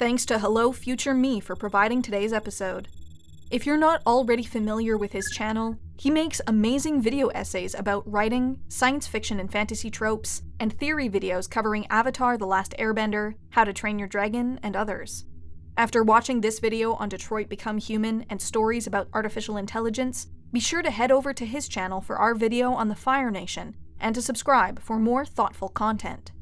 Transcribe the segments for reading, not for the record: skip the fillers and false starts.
Thanks to Hello Future Me for providing today's episode. If you're not already familiar with his channel, he makes amazing video essays about writing, science fiction and fantasy tropes, and theory videos covering Avatar: The Last Airbender, How to Train Your Dragon, and others. After watching this video on Detroit Become Human and stories about artificial intelligence, be sure to head over to his channel for our video on the Fire Nation, and to subscribe for more thoughtful content.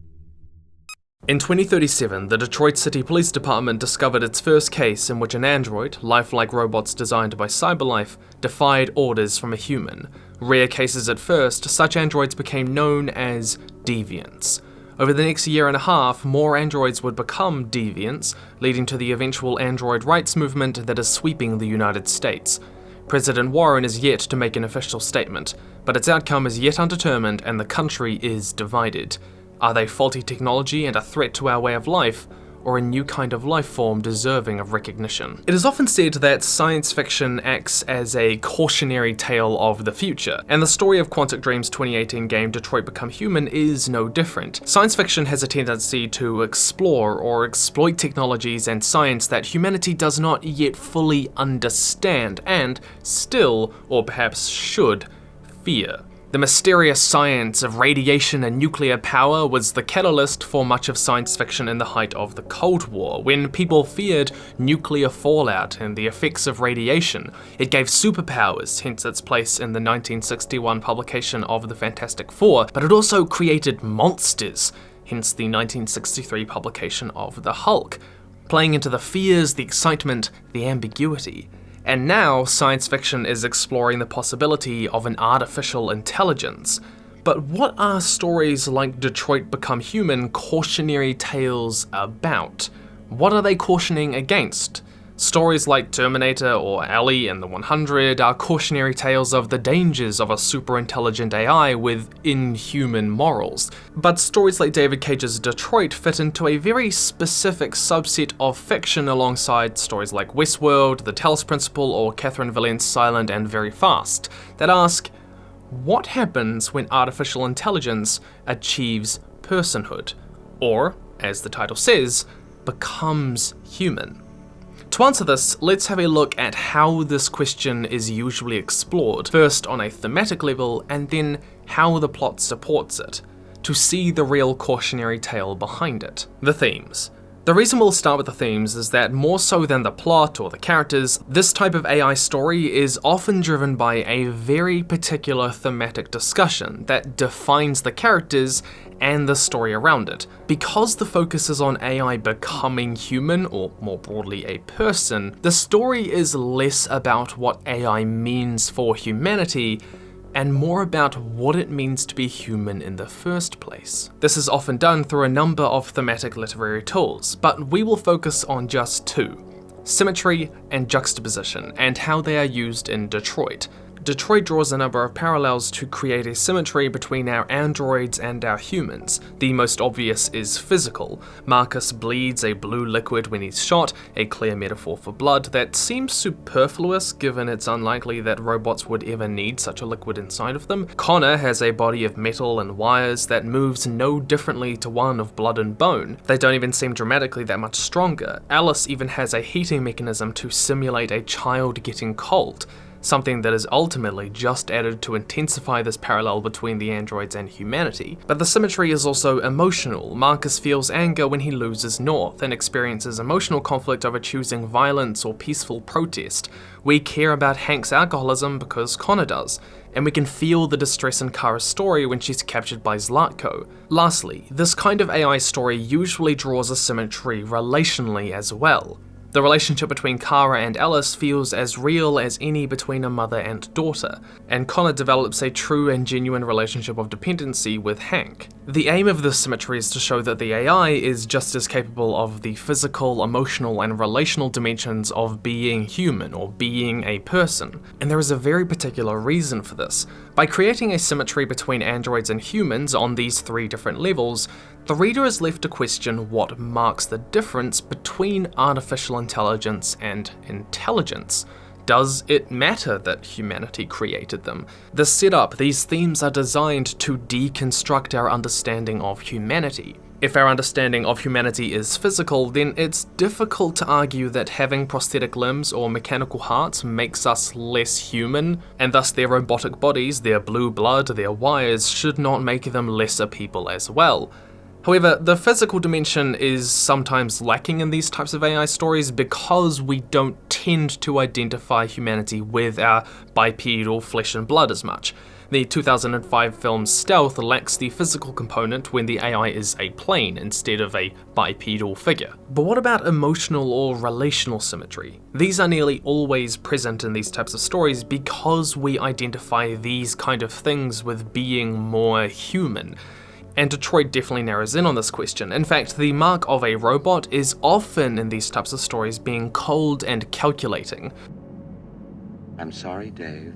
In 2037, the Detroit City Police Department discovered its first case in which an android, lifelike robots designed by Cyberlife, defied orders from a human. Rare cases at first, such androids became known as deviants. Over the next year and a half, more androids would become deviants, leading to the eventual android rights movement that is sweeping the United States. President Warren is yet to make an official statement, but its outcome is yet undetermined and the country is divided. Are they faulty technology and a threat to our way of life, or a new kind of life form deserving of recognition? It is often said that science fiction acts as a cautionary tale of the future, and the story of Quantic Dream's 2018 game Detroit Become Human is no different. Science fiction has a tendency to explore or exploit technologies and science that humanity does not yet fully understand, and still, or perhaps should, fear. The mysterious science of radiation and nuclear power was the catalyst for much of science fiction in the height of the Cold War, when people feared nuclear fallout and the effects of radiation. It gave superpowers, hence its place in the 1961 publication of the Fantastic Four, but it also created monsters, hence the 1963 publication of the Hulk, playing into the fears, the excitement, the ambiguity. And now, science fiction is exploring the possibility of an artificial intelligence. But what are stories like Detroit Become Human cautionary tales about? What are they cautioning against? Stories like Terminator or Ally and the 100 are cautionary tales of the dangers of a super-intelligent AI with inhuman morals. But stories like David Cage's Detroit fit into a very specific subset of fiction alongside stories like Westworld, The Talos Principle, or Catherine Villeneuve's Silent and Very Fast, that ask, what happens when artificial intelligence achieves personhood? Or, as the title says, becomes human. To answer this, let's have a look at how this question is usually explored, first on a thematic level, and then how the plot supports it, to see the real cautionary tale behind it. The themes. The reason we'll start with the themes is that more so than the plot or the characters, this type of AI story is often driven by a very particular thematic discussion that defines the characters and the story around it. Because the focus is on AI becoming human, or more broadly a person, the story is less about what AI means for humanity and more about what it means to be human in the first place. This is often done through a number of thematic literary tools, but we will focus on just two: symmetry and juxtaposition, and how they are used in Detroit. Detroit draws a number of parallels to create a symmetry between our androids and our humans. The most obvious is physical. Marcus bleeds a blue liquid when he's shot, a clear metaphor for blood that seems superfluous given it's unlikely that robots would ever need such a liquid inside of them. Connor has a body of metal and wires that moves no differently to one of blood and bone. They don't even seem dramatically that much stronger. Alice even has a heating mechanism to simulate a child getting cold, something that is ultimately just added to intensify this parallel between the androids and humanity. But the symmetry is also emotional. Marcus feels anger when he loses North and experiences emotional conflict over choosing violence or peaceful protest. We care about Hank's alcoholism because Connor does, and we can feel the distress in Kara's story when she's captured by Zlatko. Lastly, this kind of AI story usually draws a symmetry relationally as well. The relationship between Kara and Alice feels as real as any between a mother and daughter, and Connor develops a true and genuine relationship of dependency with Hank. The aim of this symmetry is to show that the AI is just as capable of the physical, emotional, and relational dimensions of being human or being a person, and there is a very particular reason for this. By creating a symmetry between androids and humans on these three different levels, the reader is left to question what marks the difference between artificial intelligence and intelligence. Does it matter that humanity created them? The setup, these themes are designed to deconstruct our understanding of humanity. If our understanding of humanity is physical, then it's difficult to argue that having prosthetic limbs or mechanical hearts makes us less human, and thus their robotic bodies, their blue blood, their wires should not make them lesser people as well. However, the physical dimension is sometimes lacking in these types of AI stories because we don't tend to identify humanity with our bipedal flesh and blood as much. The 2005 film Stealth lacks the physical component when the AI is a plane instead of a bipedal figure. But what about emotional or relational symmetry? These are nearly always present in these types of stories because we identify these kind of things with being more human. And Detroit definitely narrows in on this question. In fact, the mark of a robot is often in these types of stories being cold and calculating. I'm sorry, Dave.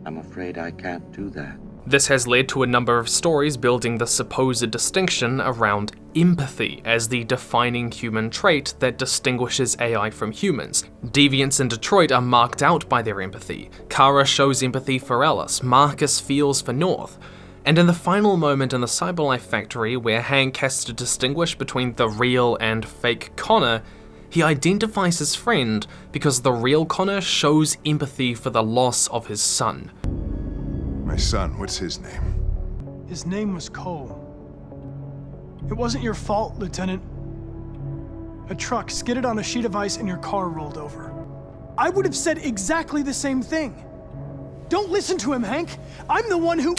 I'm afraid I can't do that. This has led to a number of stories building the supposed distinction around empathy as the defining human trait that distinguishes AI from humans. Deviants in Detroit are marked out by their empathy. Kara shows empathy for Alice, Marcus feels for North. And in the final moment in the Cyberlife factory where Hank has to distinguish between the real and fake Connor, he identifies his friend because the real Connor shows empathy for the loss of his son. My son, what's his name? His name was Cole. It wasn't your fault, Lieutenant. A truck skidded on a sheet of ice and your car rolled over. I would have said exactly the same thing. Don't listen to him, Hank. I'm the one who...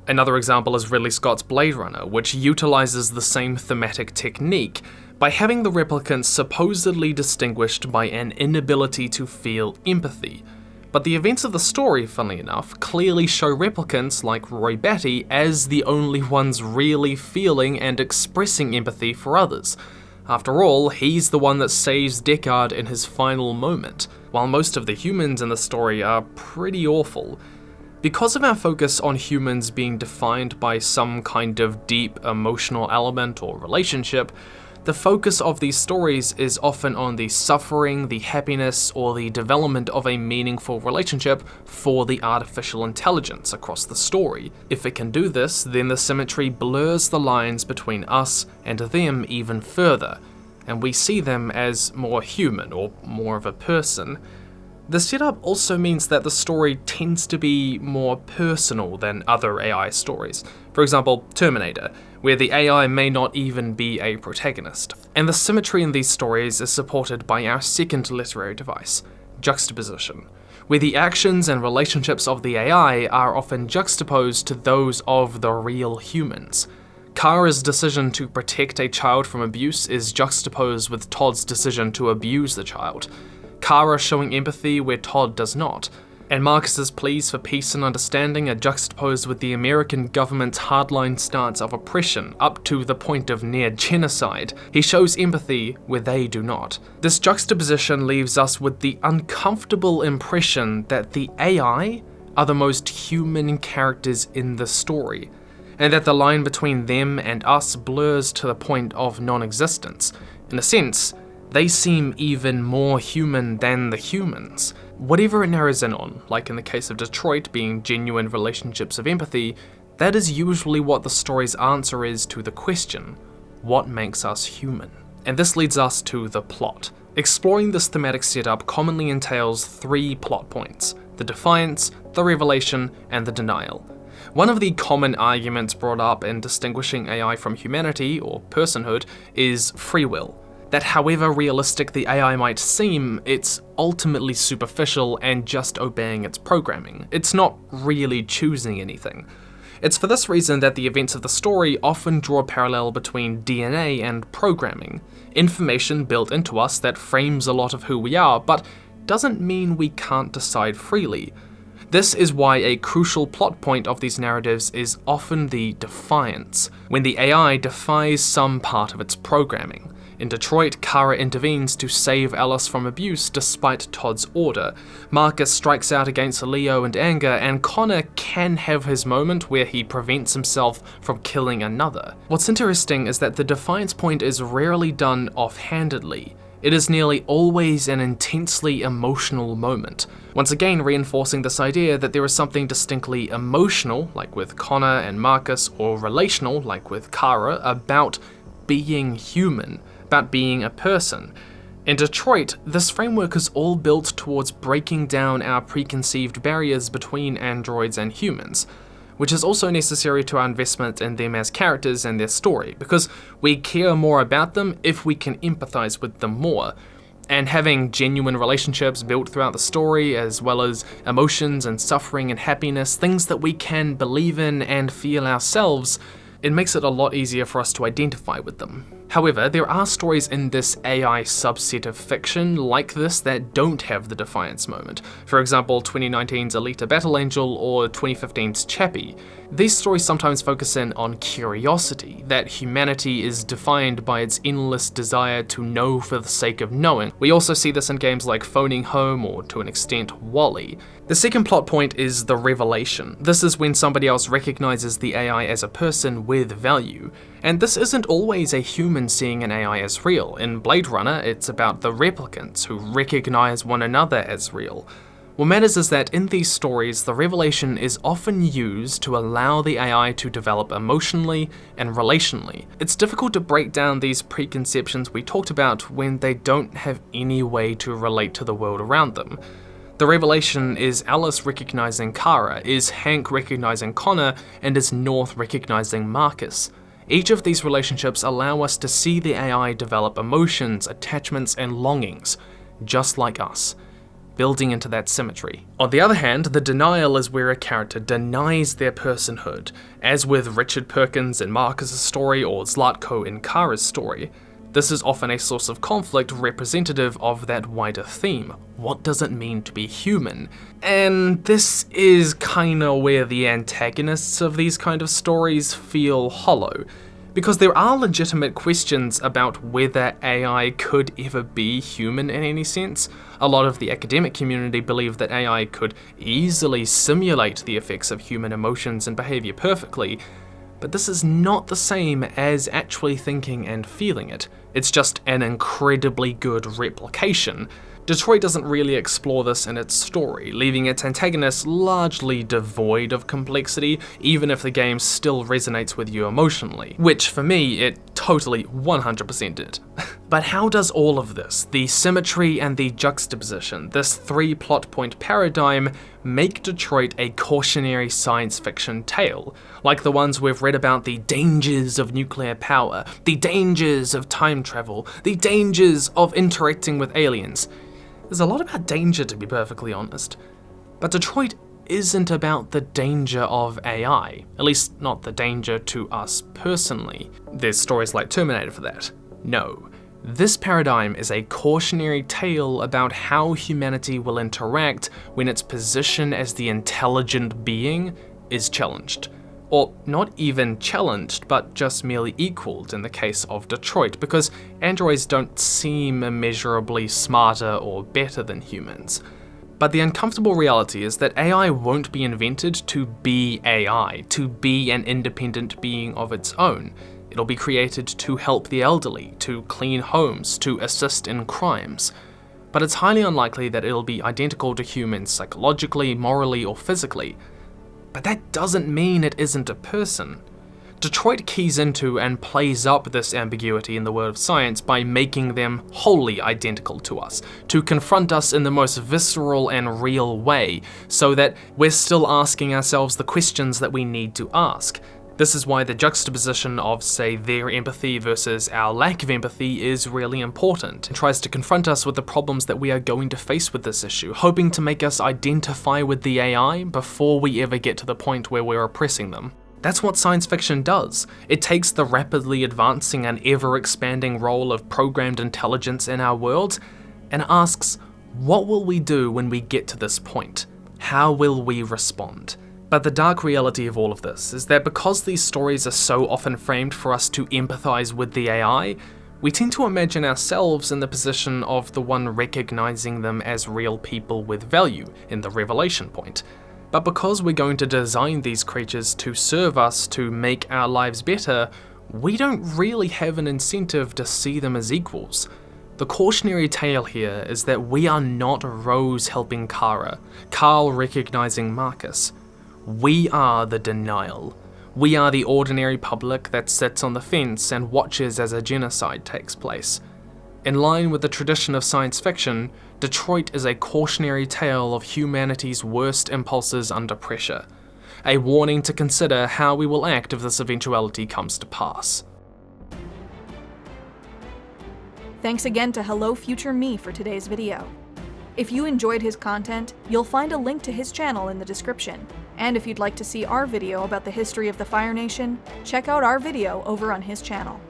Another example is Ridley Scott's Blade Runner, which utilizes the same thematic technique by having the replicants supposedly distinguished by an inability to feel empathy. But the events of the story, funnily enough, clearly show replicants like Roy Batty as the only ones really feeling and expressing empathy for others. After all, he's the one that saves Deckard in his final moment, while most of the humans in the story are pretty awful. Because of our focus on humans being defined by some kind of deep emotional element or relationship, the focus of these stories is often on the suffering, the happiness, or the development of a meaningful relationship for the artificial intelligence across the story. If it can do this, then the symmetry blurs the lines between us and them even further, and we see them as more human or more of a person. The setup also means that the story tends to be more personal than other AI stories. For example, Terminator, where the AI may not even be a protagonist. And the symmetry in these stories is supported by our second literary device, juxtaposition, where the actions and relationships of the AI are often juxtaposed to those of the real humans. Kara's decision to protect a child from abuse is juxtaposed with Todd's decision to abuse the child. Kara showing empathy where Todd does not, and Marcus's pleas for peace and understanding are juxtaposed with the American government's hardline stance of oppression up to the point of near genocide. He shows empathy where they do not. This juxtaposition leaves us with the uncomfortable impression that the AI are the most human characters in the story, and that the line between them and us blurs to the point of non-existence. In a sense, they seem even more human than the humans. Whatever it narrows in on, like in the case of Detroit being genuine relationships of empathy, that is usually what the story's answer is to the question, what makes us human? And this leads us to the plot. Exploring this thematic setup commonly entails 3 plot points: the defiance, the revelation, and the denial. One of the common arguments brought up in distinguishing AI from humanity, or personhood, is free will. That however realistic the AI might seem, it's ultimately superficial and just obeying its programming. It's not really choosing anything. It's for this reason that the events of the story often draw a parallel between DNA and programming, information built into us that frames a lot of who we are, but doesn't mean we can't decide freely. This is why a crucial plot point of these narratives is often the defiance, when the AI defies some part of its programming. In Detroit, Kara intervenes to save Alice from abuse despite Todd's order. Marcus strikes out against Leo in anger, and Connor can have his moment where he prevents himself from killing another. What's interesting is that the defiance point is rarely done offhandedly. It is nearly always an intensely emotional moment, once again reinforcing this idea that there is something distinctly emotional, like with Connor and Marcus, or relational, like with Kara, about being human, about being a person. In Detroit, this framework is all built towards breaking down our preconceived barriers between androids and humans, which is also necessary to our investment in them as characters and their story, because we care more about them if we can empathize with them more. And having genuine relationships built throughout the story, as well as emotions and suffering and happiness, things that we can believe in and feel ourselves, it makes it a lot easier for us to identify with them. However, there are stories in this AI subset of fiction like this that don't have the Defiance moment. For example, 2019's Alita Battle Angel or 2015's Chappie. These stories sometimes focus in on curiosity, that humanity is defined by its endless desire to know for the sake of knowing. We also see this in games like Phoning Home or, to an extent, Wall-E. The second plot point is the revelation. This is when somebody else recognizes the AI as a person with value. And this isn't always a human seeing an AI as real. In Blade Runner, it's about the replicants who recognize one another as real. What matters is that in these stories, the revelation is often used to allow the AI to develop emotionally and relationally. It's difficult to break down these preconceptions we talked about when they don't have any way to relate to the world around them. The revelation is Alice recognizing Kara, is Hank recognizing Connor, and is North recognizing Marcus. Each of these relationships allow us to see the AI develop emotions, attachments, and longings, just like us, building into that symmetry. On the other hand, the denial is where a character denies their personhood, as with Richard Perkins in Marcus' story or Zlatko in Kara's story. This is often a source of conflict representative of that wider theme. What does it mean to be human? And this is kinda where the antagonists of these kind of stories feel hollow, because there are legitimate questions about whether AI could ever be human in any sense. A lot of the academic community believe that AI could easily simulate the effects of human emotions and behavior perfectly, but this is not the same as actually thinking and feeling it. It's just an incredibly good replication. Detroit doesn't really explore this in its story, leaving its antagonist largely devoid of complexity, even if the game still resonates with you emotionally, which for me, it totally 100% did. But how does all of this, the symmetry and the juxtaposition, this 3 plot point paradigm, make Detroit a cautionary science fiction tale, like the ones we've read about the dangers of nuclear power, the dangers of time travel, the dangers of interacting with aliens? There's a lot about danger, to be perfectly honest, but Detroit isn't about the danger of AI, at least not the danger to us personally. There's stories like Terminator for that. No. This paradigm is a cautionary tale about how humanity will interact when its position as the intelligent being is challenged. Or not even challenged, but just merely equaled in the case of Detroit, because androids don't seem immeasurably smarter or better than humans. But the uncomfortable reality is that AI won't be invented to be AI, to be an independent being of its own. It'll be created to help the elderly, to clean homes, to assist in crimes. But it's highly unlikely that it'll be identical to humans psychologically, morally, or physically. But that doesn't mean it isn't a person. Detroit keys into and plays up this ambiguity in the world of science by making them wholly identical to us, to confront us in the most visceral and real way, so that we're still asking ourselves the questions that we need to ask. This is why the juxtaposition of, say, their empathy versus our lack of empathy is really important, and tries to confront us with the problems that we are going to face with this issue, hoping to make us identify with the AI before we ever get to the point where we're oppressing them. That's what science fiction does. It takes the rapidly advancing and ever-expanding role of programmed intelligence in our world and asks, what will we do when we get to this point? How will we respond? But the dark reality of all of this is that because these stories are so often framed for us to empathize with the AI, we tend to imagine ourselves in the position of the one recognizing them as real people with value in the revelation point. But because we're going to design these creatures to serve us, to make our lives better, we don't really have an incentive to see them as equals. The cautionary tale here is that we are not Rose helping Kara, Carl recognizing Marcus. We are the denial. We are the ordinary public that sits on the fence and watches as a genocide takes place. In line with the tradition of science fiction, Detroit is a cautionary tale of humanity's worst impulses under pressure, a warning to consider how we will act if this eventuality comes to pass. Thanks again to Hello Future Me for today's video. If you enjoyed his content, you'll find a link to his channel in the description. And if you'd like to see our video about the history of the Fire Nation, check out our video over on his channel.